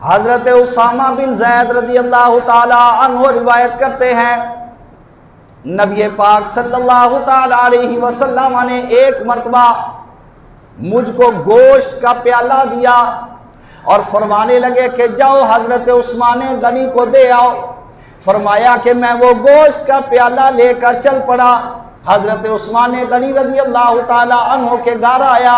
حضرت اسامہ بن زید رضی اللہ تعالی عنہ روایت کرتے ہیں نبی پاک صلی اللہ تعالی علیہ وسلم نے ایک مرتبہ مجھ کو گوشت کا پیالہ دیا اور فرمانے لگے کہ جاؤ حضرت عثمان غنی کو دے آؤ۔ فرمایا کہ میں وہ گوشت کا پیالہ لے کر چل پڑا۔ حضرت عثمان غنی رضی اللہ تعالی عنہ کے گھر آیا،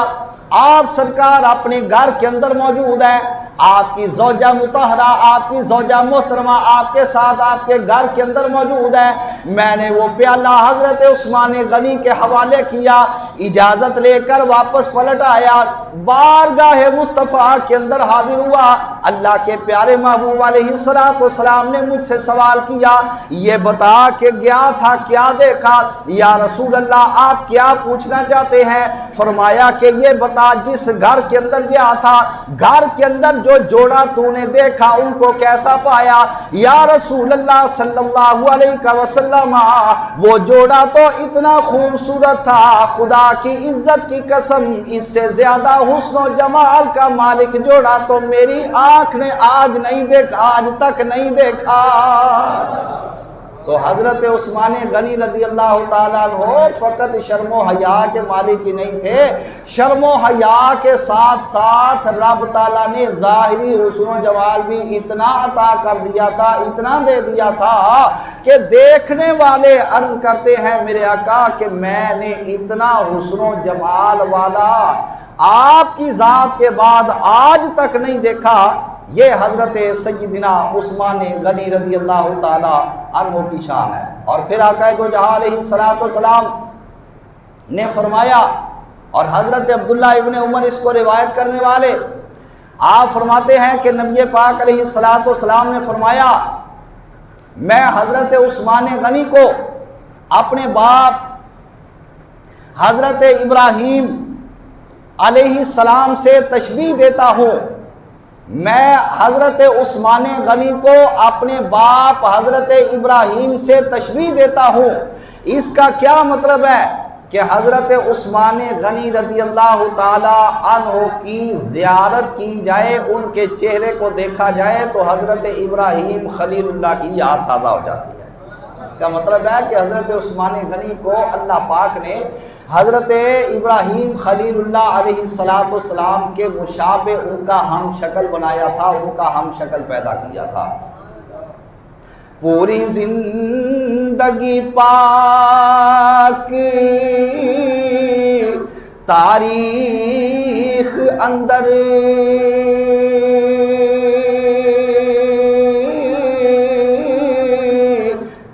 آپ سرکار اپنے گھر کے اندر موجود ہیں، آپ کی زوجہ مطہرہ، آپ کی زوجہ محترمہ آپ کے ساتھ آپ کے گھر کے اندر موجود ہے۔ میں نے وہ پیالہ حضرت عثمان غنی کے حوالے کیا، اجازت لے کر واپس پلٹ آیا، بارگاہ مصطفیٰ کے اندر حاضر ہوا۔ اللہ کے پیارے محبوب علیہ السلام نے مجھ سے سوال کیا، یہ بتا کہ گیا تھا کیا دیکھا؟ یا رسول اللہ آپ کیا پوچھنا چاہتے ہیں؟ فرمایا کہ یہ بتا جس گھر کے اندر گیا تھا، گھر کے اندر جو جوڑا تو نے دیکھا ان کو کیسا پایا؟ یا رسول اللہ صلی اللہ علیہ وسلم وہ جوڑا تو اتنا خوبصورت تھا، خدا کی عزت کی قسم اس سے زیادہ حسن و جمال کا مالک جوڑا تو میری آنکھ نے آج نہیں دیکھا، آج تک نہیں دیکھا۔ تو حضرت عثمان غنی رضی اللہ تعالیٰ عنہ فقط شرم و حیا کے مالک ہی نہیں تھے، شرم و حیا کے ساتھ ساتھ رب تعالیٰ نے ظاہری حسن و جمال بھی اتنا عطا کر دیا تھا، اتنا دے دیا تھا کہ دیکھنے والے عرض کرتے ہیں میرے آقا کہ میں نے اتنا حسن و جمال والا آپ کی ذات کے بعد آج تک نہیں دیکھا۔ یہ حضرت سیدنا عثمان غنی رضی اللہ تعالی عنہ کی شان ہے۔ اور پھر آقا دو جہاں علیہ السلام نے فرمایا، اور حضرت عبداللہ ابن عمر اس کو روایت کرنے والے، آپ فرماتے ہیں کہ نبی پاک علیہ السلام نے فرمایا میں حضرت عثمان غنی کو اپنے باپ حضرت ابراہیم علیہ السلام سے تشبیہ دیتا ہوں، میں حضرت عثمان غنی کو اپنے باپ حضرت ابراہیم سے تشبیہ دیتا ہوں۔ اس کا کیا مطلب ہے کہ حضرت عثمان غنی رضی اللہ تعالی عنہ کی زیارت کی جائے، ان کے چہرے کو دیکھا جائے تو حضرت ابراہیم خلیل اللہ کی یاد تازہ ہو جاتی ہے۔ اس کا مطلب ہے کہ حضرت عثمان غنی کو اللہ پاک نے حضرت ابراہیم خلیل اللہ علیہ السلام کے مشابہ ان کا ہم شکل بنایا تھا، ان کا ہم شکل پیدا کیا تھا۔ پوری زندگی پاک تاریخ اندر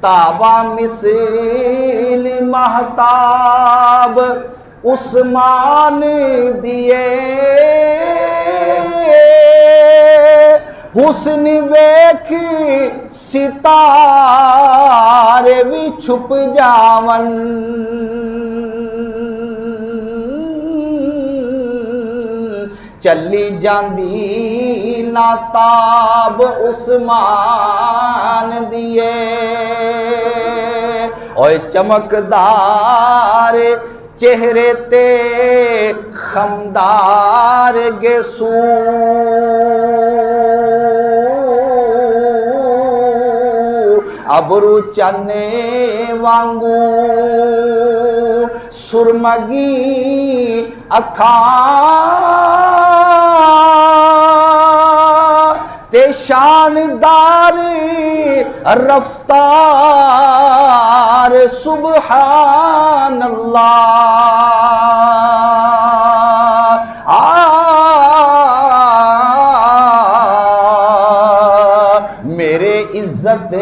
تابا مثل مہتاب عثمان دیے، حسن ویکھ ستارے بھی چھپ جاون، چلی جاندی ناتاب عثمان دیے، اوے چمکدار چہرے تے خمدار گیسو، ابرو چنے وانگو سرمگی اکھاں تے شاندار رفتار سبحان اللہ، میرے عزت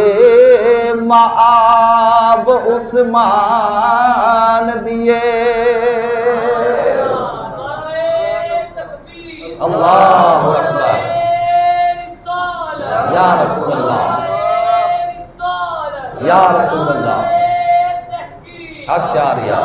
مآب عثمان دیے۔ اللہ اکبر، یا رسول اللہ، یا رسول اللہ، حق جاریہ۔